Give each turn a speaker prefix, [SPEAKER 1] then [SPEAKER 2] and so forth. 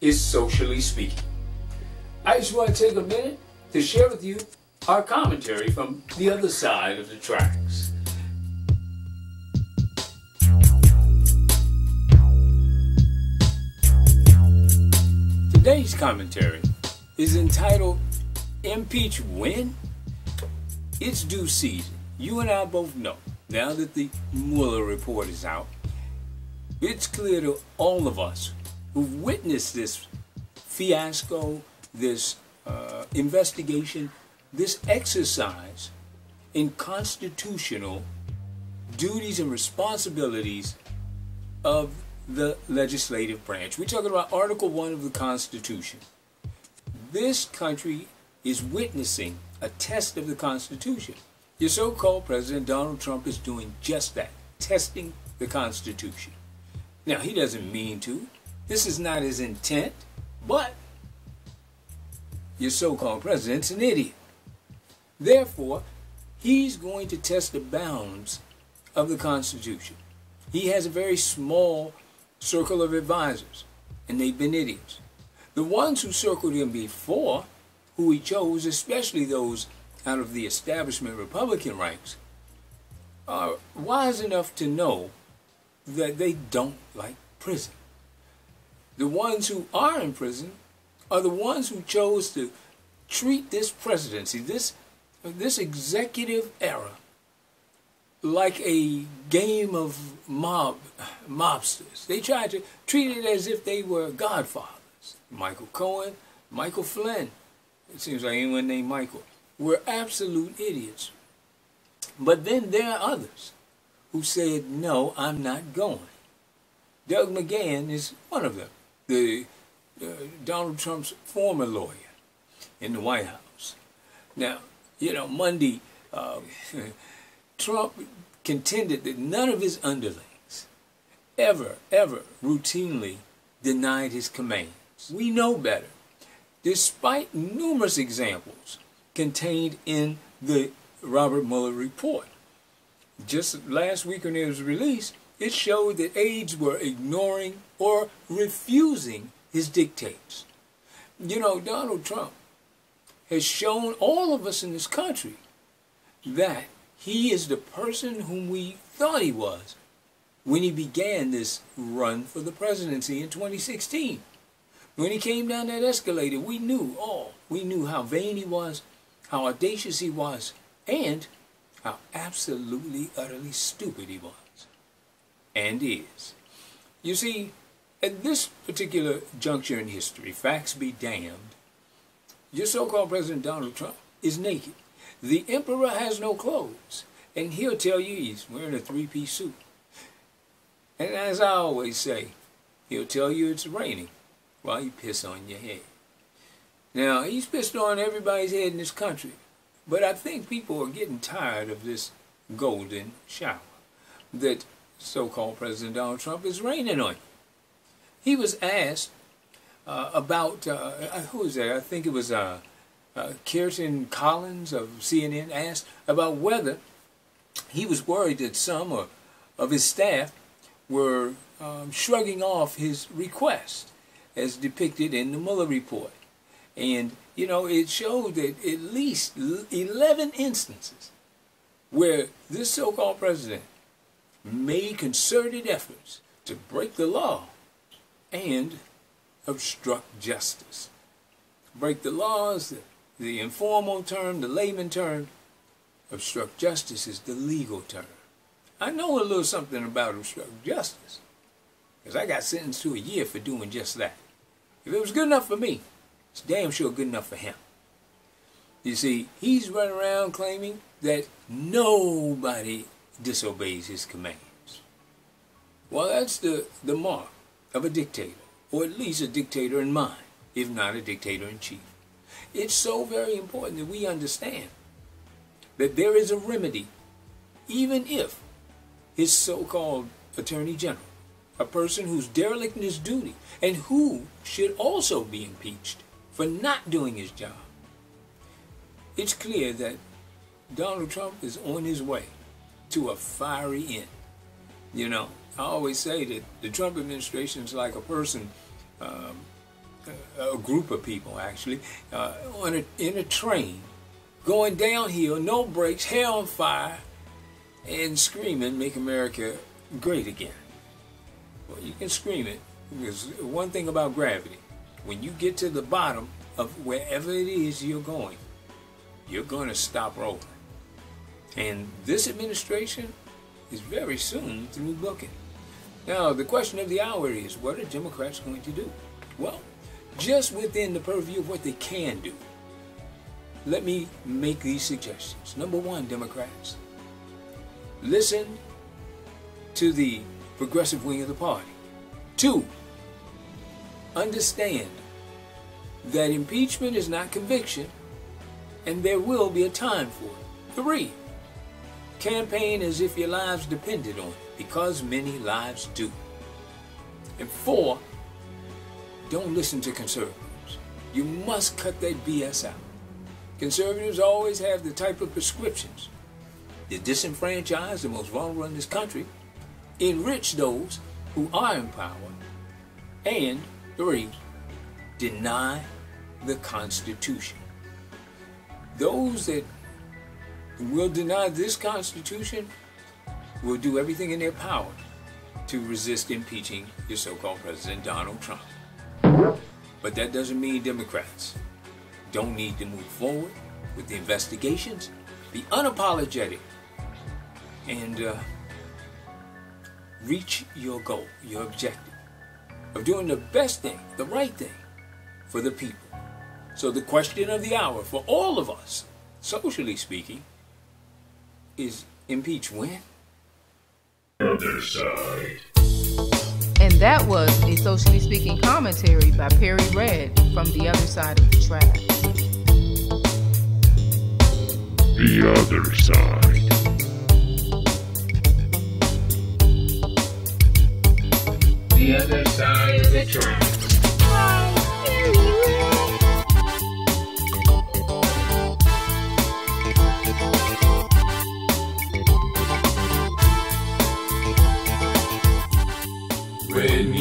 [SPEAKER 1] is socially speaking. I just want to take a minute to share with you our commentary from the other side of the tracks. Today's commentary is entitled Impeach When? It's due season. You and I both know, now that the Mueller Report is out, it's clear to all of us who've witnessed this fiasco, this investigation, this exercise in constitutional duties and responsibilities of the legislative branch. We're talking about Article 1 of the Constitution. This country is witnessing a test of the Constitution. Your so-called President Donald Trump is doing just that, testing the Constitution. Now, he doesn't mean to. This is not his intent, but your so-called president's an idiot. Therefore, he's going to test the bounds of the Constitution. He has a very small circle of advisors, and they've been idiots. The ones who circled him before, who he chose, especially those out of the establishment Republican ranks, are wise enough to know that they don't like prison. The ones who are in prison are the ones who chose to treat this presidency, this executive era, like a game of mobsters. They tried to treat it as if they were godfathers. Michael Cohen, Michael Flynn, it seems like anyone named Michael, were absolute idiots. But then there are others who said, no, I'm not going. Doug McGahn is one of them, Donald Trump's former lawyer in the White House. Now, Monday, Trump contended that none of his underlings ever routinely denied his commands. We know better, despite numerous examples contained in the Robert Mueller report. Just last week when it was released, it showed that aides were ignoring or refusing his dictates. Donald Trump has shown all of us in this country that he is the person whom we thought he was when he began this run for the presidency in 2016. When he came down that escalator, we knew how vain he was, how audacious he was, and how absolutely, utterly stupid he was. And is. You see, at this particular juncture in history, facts be damned, your so-called President Donald Trump is naked. The emperor has no clothes, and he'll tell you he's wearing a three-piece suit. And as I always say, he'll tell you it's raining while you piss on your head. Now, he's pissed on everybody's head in this country, but I think people are getting tired of this golden shower that so-called President Donald Trump is raining on. He was asked about, who was that? I think it was Kirsten Collins of CNN asked about whether he was worried that some of his staff were shrugging off his request as depicted in the Mueller report. And, it showed that at least 11 instances where this so-called president made concerted efforts to break the law and obstruct justice. Break the law is the informal term, the layman term. Obstruct justice is the legal term. I know a little something about obstruct justice, because I got sentenced to a year for doing just that. If it was good enough for me, it's damn sure good enough for him. You see, he's running around claiming that nobody disobeys his commands. Well, that's the mark of a dictator, or at least a dictator in mind, if not a dictator in chief. It's so very important that we understand that there is a remedy, even if his so-called attorney general, a person who's derelict in his duty and who should also be impeached for not doing his job. It's clear that Donald Trump is on his way to a fiery end. I always say that the Trump administration is like a person a group of people actually, in a train, going downhill, no brakes, hair on fire, and screaming, "Make America Great Again." Well, you can scream it, because one thing about gravity, when you get to the bottom of wherever it is you're going to stop rolling. And this administration is very soon through booking. Now, the question of the hour is, what are Democrats going to do? Well, just within the purview of what they can do, let me make these suggestions. Number one, Democrats, listen to the progressive wing of the party. Two, understand that impeachment is not conviction, and there will be a time for it. Three, campaign as if your lives depended on it, because many lives do. And four, don't listen to conservatives. You must cut that BS out. Conservatives always have the type of prescriptions that disenfranchise the most vulnerable in this country, enrich those who are in power, and three, deny the Constitution. Those that will deny this Constitution will do everything in their power to resist impeaching your so-called President Donald Trump. But that doesn't mean Democrats don't need to move forward with the investigations, be unapologetic, and reach your goal, your objective of doing the best thing, the right thing for the people. So the question of the hour for all of us, socially speaking, is impeach when?
[SPEAKER 2] Other side.
[SPEAKER 3] And that was a Socially Speaking commentary by Perry Red from The Other Side of the Track.
[SPEAKER 2] The Other Side.
[SPEAKER 1] The Other Side of the Track. When